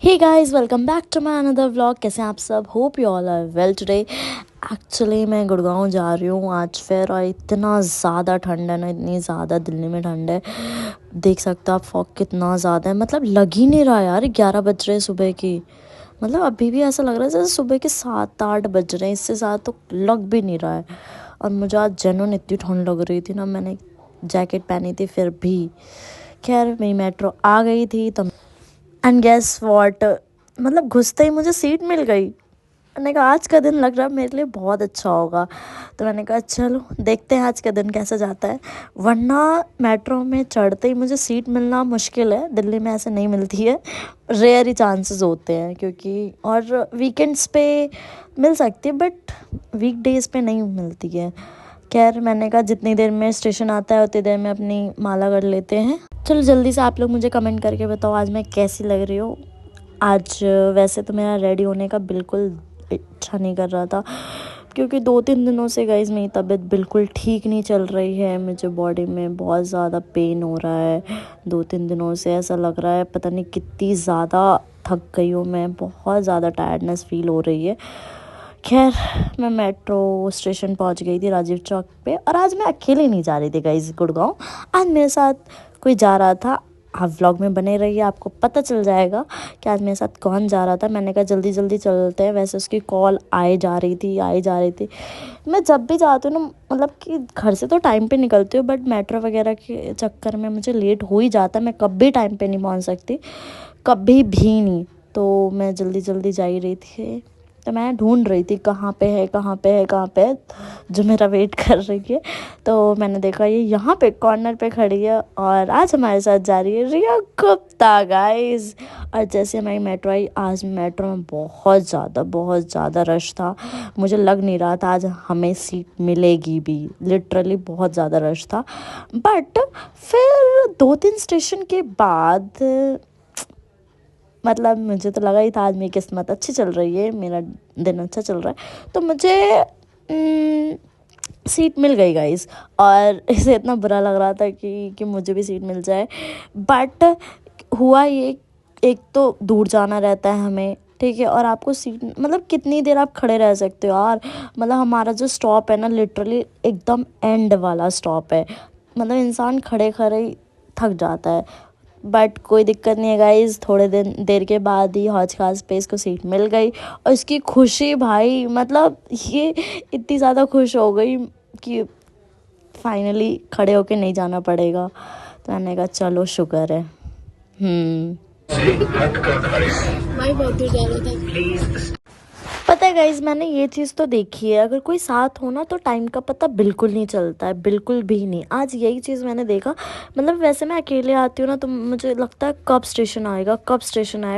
Hey guys, welcome back to my another vlog. कैसे हैं आप सब? Hope you all are well today. Actually मैं गुड़गांव जा रही हूँ आज फिर, और इतना ज़्यादा ठंड है ना, इतनी ज़्यादा दिल्ली में ठंड है। देख सकते हो आप फॉग कितना ज़्यादा है, मतलब लग ही नहीं रहा यार 11 बज रहे सुबह की। मतलब अभी भी ऐसा लग रहा है जैसे सुबह के 7-8 बज रहे हैं, इससे ज़्यादा तो लग भी नहीं रहा है। और मुझे आज जेन्युइन इतनी ठंड लग रही थी ना, मैंने जैकेट पहनी थी फिर भी। खैर मेरी मेट्रो आ गई थी तो एंड गेस व्हाट, मतलब घुसते ही मुझे सीट मिल गई। मैंने कहा आज का दिन लग रहा है मेरे लिए बहुत अच्छा होगा। तो मैंने कहा चलो देखते हैं आज का दिन कैसा जाता है। वरना मेट्रो में चढ़ते ही मुझे सीट मिलना मुश्किल है, दिल्ली में ऐसे नहीं मिलती है, रेयर ही चांसेस होते हैं क्योंकि, और वीकेंड्स पे मिल सकती है बट वीक डेज़ पे नहीं मिलती है। खैर मैंने कहा जितनी देर में स्टेशन आता है उतनी देर में अपनी माला कर लेते हैं। चलो जल्दी से आप लोग मुझे कमेंट करके बताओ आज मैं कैसी लग रही हूँ। आज वैसे तो मेरा रेडी होने का बिल्कुल इच्छा नहीं कर रहा था क्योंकि 2-3 दिनों से गाइस मेरी तबीयत बिल्कुल ठीक नहीं चल रही है। मुझे बॉडी में बहुत ज़्यादा पेन हो रहा है। 2-3 दिनों से ऐसा लग रहा है पता नहीं कितनी ज़्यादा थक गई हूँ मैं, बहुत ज़्यादा टायर्डनेस फील हो रही है। खैर मैं मेट्रो स्टेशन पहुंच गई थी राजीव चौक पे, और आज मैं अकेले नहीं जा रही थी गाइस गुड़गांव। आज मेरे साथ कोई जा रहा था। आप व्लॉग में बने रहिए, आपको पता चल जाएगा कि आज मेरे साथ कौन जा रहा था। मैंने कहा जल्दी जल्दी चलते हैं, वैसे उसकी कॉल आए जा रही थी। मैं जब भी जाती हूँ ना, मतलब कि घर से तो टाइम पे निकलती हूँ बट मेट्रो वगैरह के चक्कर में मुझे लेट हो ही जाता है। मैं कभी टाइम पे नहीं पहुँच सकती, कभी भी नहीं। तो मैं जल्दी जल्दी जा ही रही थी, तो मैं ढूंढ रही थी कहाँ पे है जो मेरा वेट कर रही है। तो मैंने देखा ये यहाँ पे कॉर्नर पे खड़ी है, और आज हमारे साथ जा रही है रिया गुप्ता गाइस। और जैसे हमारी मेट्रो आई, आज मेट्रो में बहुत ज़्यादा रश था। मुझे लग नहीं रहा था आज हमें सीट मिलेगी भी, लिटरली बहुत ज़्यादा रश था। बट फिर 2-3 स्टेशन के बाद, मतलब मुझे तो लगा ही था आज मेरी किस्मत अच्छी चल रही है, मेरा दिन अच्छा चल रहा है, तो मुझे सीट मिल गई गाइस। और इसे इतना बुरा लग रहा था कि मुझे भी सीट मिल जाए। बट हुआ ये, एक तो दूर जाना रहता है हमें, ठीक है, और आपको सीट, मतलब कितनी देर आप खड़े रह सकते हो यार। मतलब हमारा जो स्टॉप है ना, लिटरली एकदम एंड वाला स्टॉप है, मतलब इंसान खड़े खड़े ही थक जाता है। बट कोई दिक्कत नहीं है गाइज, थोड़े देर के बाद ही हौज खास पे इसको सीट मिल गई। और इसकी खुशी भाई, मतलब ये इतनी ज़्यादा खुश हो गई कि फाइनली खड़े होके नहीं जाना पड़ेगा। तो मैंने कहा चलो शुक्र है। भाई बहुत दूर जा रहा था। पता है गाइज, मैंने ये चीज़ तो देखी है, अगर कोई साथ हो ना तो टाइम का पता बिल्कुल नहीं चलता है, बिल्कुल भी नहीं। आज यही चीज़ मैंने देखा। मतलब वैसे मैं अकेले आती हूँ ना तो मुझे लगता है कब स्टेशन आएगा,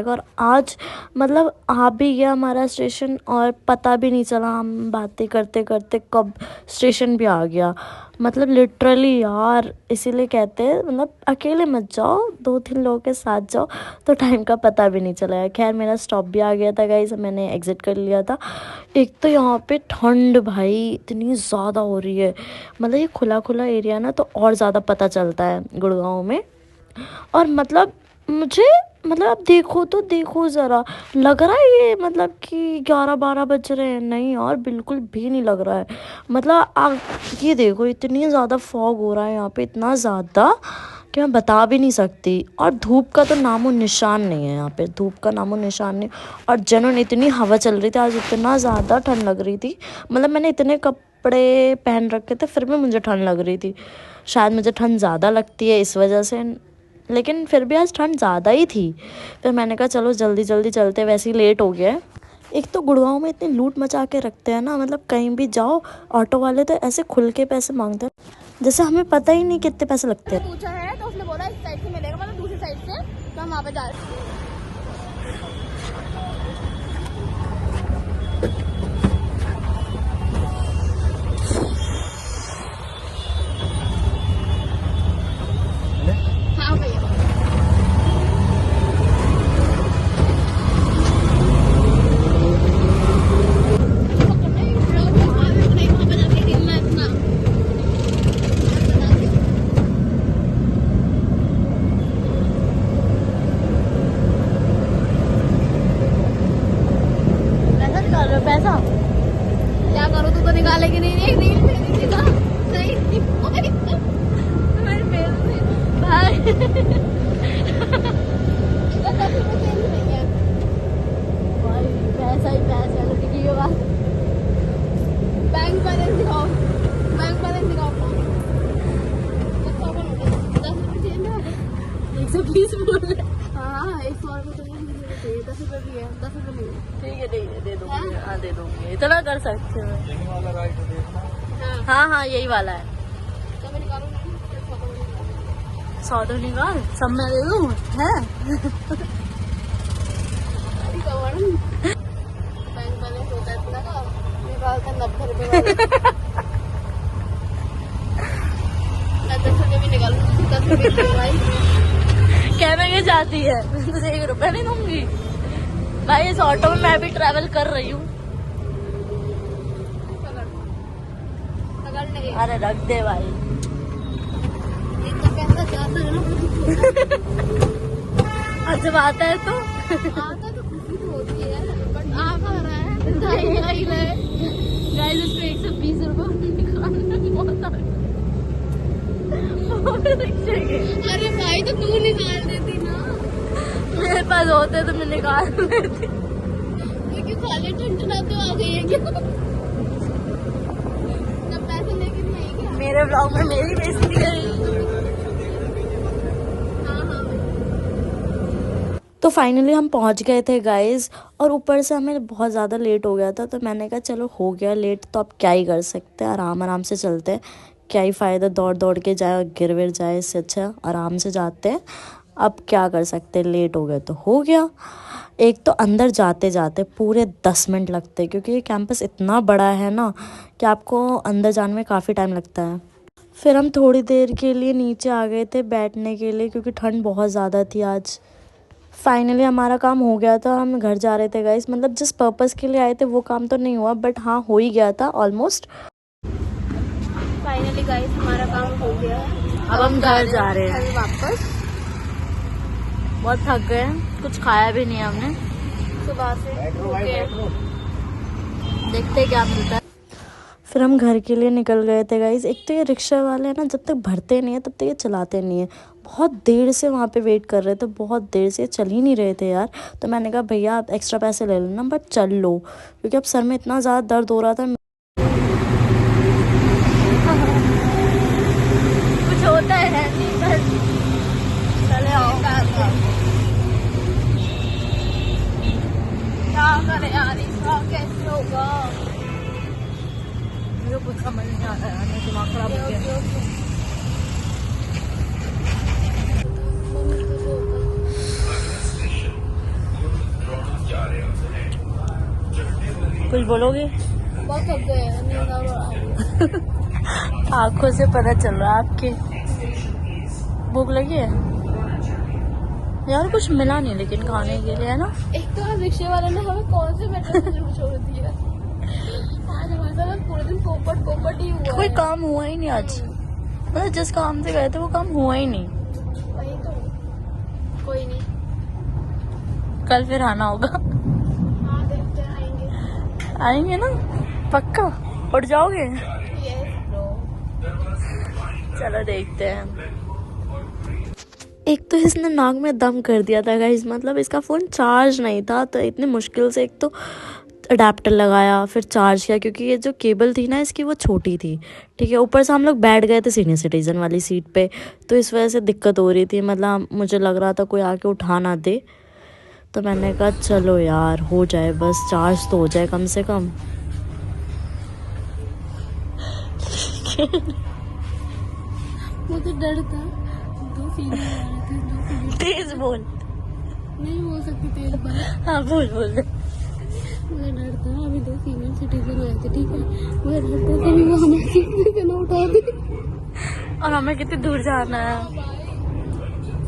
और आज मतलब आ भी गया हमारा स्टेशन, और पता भी नहीं चला, हम बातें करते करते कब स्टेशन भी आ गया। मतलब लिटरली यार, इसीलिए कहते हैं मतलब अकेले मत जाओ, 2-3 लोगों के साथ जाओ तो टाइम का पता भी नहीं चला है। खैर मेरा स्टॉप भी आ गया था गाइस, मैंने एग्ज़िट कर लिया था। एक तो यहाँ पे ठंड भाई इतनी ज़्यादा हो रही है, मतलब ये खुला खुला एरिया ना तो और ज़्यादा पता चलता है गुड़गांव में। और मतलब मुझे, मतलब अब देखो ज़रा, लग रहा है ये मतलब कि 11-12 बज रहे हैं, नहीं और बिल्कुल भी नहीं लग रहा है। मतलब आप ये देखो, इतनी ज़्यादा फॉग हो रहा है यहाँ पे, इतना ज़्यादा कि मैं बता भी नहीं सकती। और धूप का तो नामो निशान नहीं है यहाँ पे, धूप का नामो निशान नहीं। और जनून इतनी हवा चल रही थी आज, इतना ज़्यादा ठंड लग रही थी। मतलब मैंने इतने कपड़े पहन रखे थे फिर भी मुझे ठंड लग रही थी। शायद मुझे ठंड ज़्यादा लगती है इस वजह से, लेकिन फिर भी आज ठंड ज़्यादा ही थी। फिर मैंने कहा चलो जल्दी जल्दी चलते, वैसे ही लेट हो गया है। एक तो गुड़गांव में इतनी लूट मचा के रखते हैं ना, मतलब कहीं भी जाओ ऑटो वाले तो ऐसे खुल के पैसे मांगते हैं जैसे हमें पता ही नहीं कितने पैसे लगते हैं। पूछा है तो उसने बोला इस साइड से मिलेगा, मतलब दूसरी साइड से, तो हम वहाँ पे जा रहे हैं। हाँ भैया, भाई पैसा ही पैसा, लड़की के बाद बैंक बैलेंस दिखाओ, बैंक बैलेंस दिखाओ अपना। 10 रुपये चेंज है। 120 बोल रहे। हाँ 100 रुपये तो नहीं चाहिए, 10 रुपये भी है, 10 रुपये नहीं है। ठीक है दे दूंगी, हाँ दे दूंगी, इतना कर सकते हो। हाँ हाँ हाँ यही वाला है। तो मैं निकालूँ नहीं, 100 तो निकाल, सब मैं दे दूँ है। बैंक बैलेंस होता है इतना का, निकालता 90 रुपये वाला। मैं 10 रुपये भी निकालूंगी, 10 रुपये की भाई। कहने के जाती है, तुझे 1 रुपया नहीं दूंगी भाई। इस ऑटो में मैं भी ट्रैवल कर रही हूँ। पकड़ नहीं, अरे रख दे भाई। इतना पैसा जाता है ना। और जब आता है तो आता तो खुशी तो होती है, बट आ कहाँ रहा है, जा ही रहा है। गाइस इसको 120 रुपये निकालना बहुत आ गया। अरे भाई तो तू निकाल देती ना, मेरे पास होते तो मैं निकाल लेती। ये क्यों खाली टंटनाते आ गई है क्या? जब पैसे लेके नहीं आई क्या? मेरे ब्लॉग में मेरी बेइज्जती करी। हाँ हाँ तो फाइनली हम पहुंच गए थे गाइस, और ऊपर से हमें बहुत ज़्यादा लेट हो गया था, तो मैंने कहा चलो हो गया लेट तो अब क्या ही कर सकते हैं, आराम आराम से चलते हैं। क्या ही फ़ायदा दौड़ दौड़ के जाए, गिर विर जाए, इससे अच्छा आराम से जाते हैं। अब क्या कर सकते हैं, लेट हो गए तो हो गया। एक तो अंदर जाते जाते पूरे 10 मिनट लगते हैं, क्योंकि ये कैंपस इतना बड़ा है ना कि आपको अंदर जाने में काफ़ी टाइम लगता है। फिर हम थोड़ी देर के लिए नीचे आ गए थे बैठने के लिए, क्योंकि ठंड बहुत ज़्यादा थी आज। फाइनली हमारा काम हो गया था, हम घर जा रहे थे गाइस। मतलब जिस पर्पस के लिए आए थे वो काम तो नहीं हुआ, बट हाँ हो ही गया था ऑलमोस्ट। फाइनली गाइस हमारा काम हो गया है, अब हम घर जा रहे हैं घर वापस। बहुत थक गए हैं, कुछ खाया भी नहीं है हमने सुबह से देखते क्या मिलता है। फिर हम घर के लिए निकल गए थे गाइस। एक तो ये रिक्शा वाले हैं ना, जब तक भरते नहीं है तब तक ये चलाते नहीं है। बहुत देर से वहाँ पे वेट कर रहे थे, बहुत देर से चल ही नहीं रहे थे यार। तो मैंने कहा भैया आप एक्स्ट्रा पैसे ले लेना बट चल लो, क्योंकि अब सर में इतना ज़्यादा दर्द हो रहा था। कुछ होता है चले आओ। क्या करे यार, इसका कैसे होगा? मुझे कुछ समझ नहीं आ रहा है, मेरा दिमाग खराब हो गया। कुछ बोलोगे? बहुत थक गए हैं, नींद आ रहा है। आँखों से पता चल रहा है आपके। भूख लगी है यार, कुछ मिला नहीं लेकिन खाने के लिए, है ना। एक तो रिक्शे वाले ने हमें कौन से मेट्रो स्टेशन में छोड़ दिया। आज हमारे साथ पूरे दिन पोपट ही हुआ कोई है। काम हुआ ही नहीं आज, मतलब जिस काम से गए थे वो काम हुआ ही नहीं। वही तो, कोई नहीं, कल फिर आना होगा। हाँ देखते हैं, आएंगे। आएंगे ना पक्का? उठ जाओगे? Yes bro. चलो देखते हैं। एक तो इसने नाक में दम कर दिया था गाइस, मतलब इसका फ़ोन चार्ज नहीं था, तो इतनी मुश्किल से एक तो अडेप्टर लगाया फिर चार्ज किया, क्योंकि ये जो केबल थी ना इसकी वो छोटी थी, ठीक है। ऊपर से हम लोग बैठ गए थे सीनियर सिटीज़न वाली सीट पे, तो इस वजह से दिक्कत हो रही थी। मतलब मुझे लग रहा था कोई आके उठा ना दे, तो मैंने कहा चलो यार हो जाए, बस चार्ज तो हो जाए कम से कम। मुझे डर था, 2 फीलिंग आ रहे थे, 2 फीलिंग तेज बोल। नहीं बोल सकती तेज बात। हाँ बोल बोल। मुझे डर था, अभी 2 फीमेल सिटीजन आए थे, ठीक है। मुझे डर था कभी वो हमें सीट पे ना उठा दे। और हमें कितनी दूर जाना है?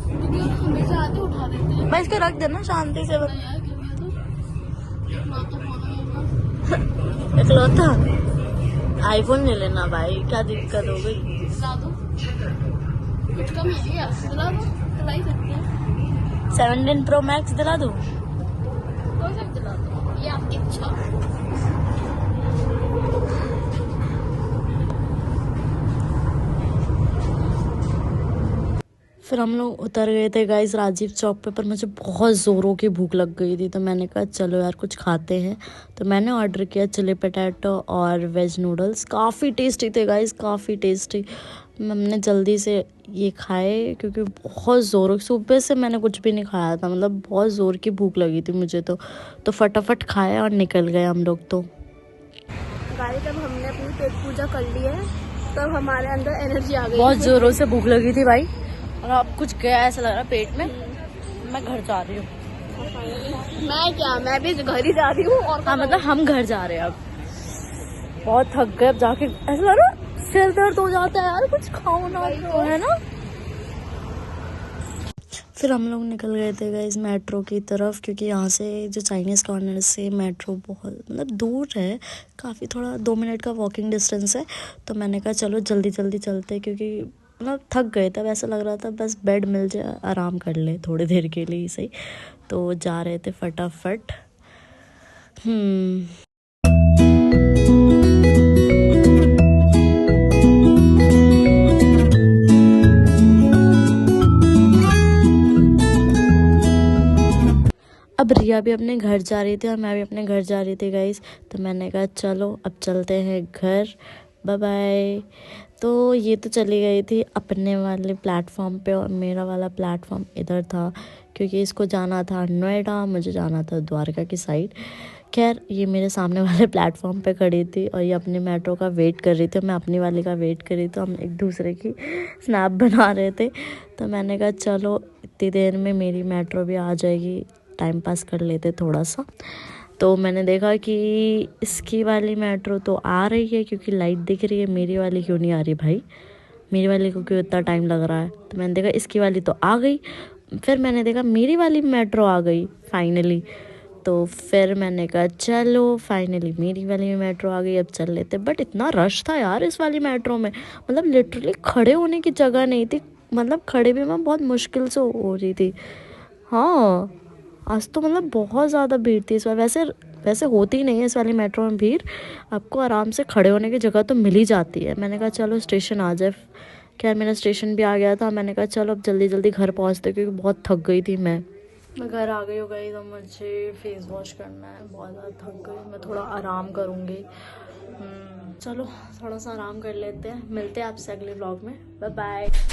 क्योंकि हमेशा आते उठा देते हैं। भाई इसको रख देना शांति से। यार क्या तो माता इकलौता आईफोन ले लेना भाई, क्या दिक्कत हो गई? दिला दो, कुछ कम है क्या? दिला दो, दिला ही सकते हैं। 17 Pro Max दिला दूँ? कोई सा दिला दो, ये आपकी इच्छा। फिर हम लोग उतर गए थे गाइस राजीव चौक पे, पर मुझे बहुत ज़ोरों की भूख लग गई थी, तो मैंने कहा चलो यार कुछ खाते हैं। तो मैंने ऑर्डर किया चिली पटैटो और वेज नूडल्स। काफ़ी टेस्टी थे गाइस, काफ़ी टेस्टी। हमने जल्दी से ये खाए क्योंकि बहुत ज़ोरों, सुबह से मैंने कुछ भी नहीं खाया था, मतलब बहुत ज़ोर की भूख लगी थी मुझे तो फटाफट खाया और निकल गए हम लोग। तो गाइस जब हमने अपनी पेट पूजा कर ली है तब हमारे अंदर एनर्जी आ गई। बहुत ज़ोरों से भूख लगी थी भाई, और अब कुछ गया ऐसा लग रहा पेट में। मैं घर जा रही हूँ। मैं भी घर ही जा रही हूँ। और हाँ मतलब हम घर जा रहे हैं अब, बहुत थक गए। अब जाके ऐसा लग रहा सिर दर्द हो जाता है यार, कुछ खाओ ना तो, है ना। फिर हम लोग निकल गए थे गाइस मेट्रो की तरफ, क्योंकि यहाँ से जो चाइनीज़ कॉर्नर से मेट्रो बहुत मतलब दूर है काफ़ी, थोड़ा 2 मिनट का वॉकिंग डिस्टेंस है। तो मैंने कहा चलो जल्दी जल्दी चलते, क्योंकि मतलब थक गए तब, ऐसा लग रहा था बस बेड मिल जाए आराम कर ले थोड़ी देर के लिए सही। तो जा रहे थे फटाफट। अब रिया भी अपने घर जा रही थी और मैं भी अपने घर जा रही थी गाइस। तो मैंने कहा चलो अब चलते हैं घर, बाय बाय। तो ये तो चली गई थी अपने वाले प्लेटफॉर्म पे, और मेरा वाला प्लेटफॉर्म इधर था, क्योंकि इसको जाना था नोएडा, मुझे जाना था द्वारका की साइड। खैर ये मेरे सामने वाले प्लेटफॉर्म पे खड़ी थी और ये अपनी मेट्रो का वेट कर रही थी, मैं अपनी वाली का वेट कर रही थी। हम एक दूसरे की स्नैप बना रहे थे। तो मैंने कहा चलो इतनी देर में मेरी मेट्रो भी आ जाएगी, टाइम पास कर लेते थोड़ा सा। तो मैंने देखा कि इसकी वाली मेट्रो तो आ रही है क्योंकि लाइट दिख रही है, मेरी वाली क्यों नहीं आ रही भाई, मेरी वाली को क्यों इतना टाइम लग रहा है। तो मैंने देखा इसकी वाली तो आ गई, फिर मैंने देखा मेरी वाली मेट्रो आ गई फाइनली। तो फिर मैंने कहा चलो फाइनली मेरी वाली मेट्रो आ गई, अब चल लेते। बट इतना रश था यार इस वाली मेट्रो में, मतलब लिटरली खड़े होने की जगह नहीं थी, मतलब खड़े भी मैं बहुत मुश्किल से हो रही थी। हाँ आज तो मतलब बहुत ज़्यादा भीड़ थी इस बार। वैसे होती ही नहीं है इस वाली मेट्रो में भीड़, आपको आराम से खड़े होने की जगह तो मिल ही जाती है। मैंने कहा चलो स्टेशन आ जाए। खैर मेरा स्टेशन भी आ गया था, मैंने कहा चलो अब जल्दी जल्दी घर पहुंचते, क्योंकि बहुत थक गई थी मैं घर आ गई हो गई। तो मुझे फेस वॉश करना है, बहुत ज़्यादा थक गई मैं, थोड़ा आराम करूँगी। चलो थोड़ा सा आराम कर लेते हैं, मिलते हैं आपसे अगले व्लॉग में, बाय बाय।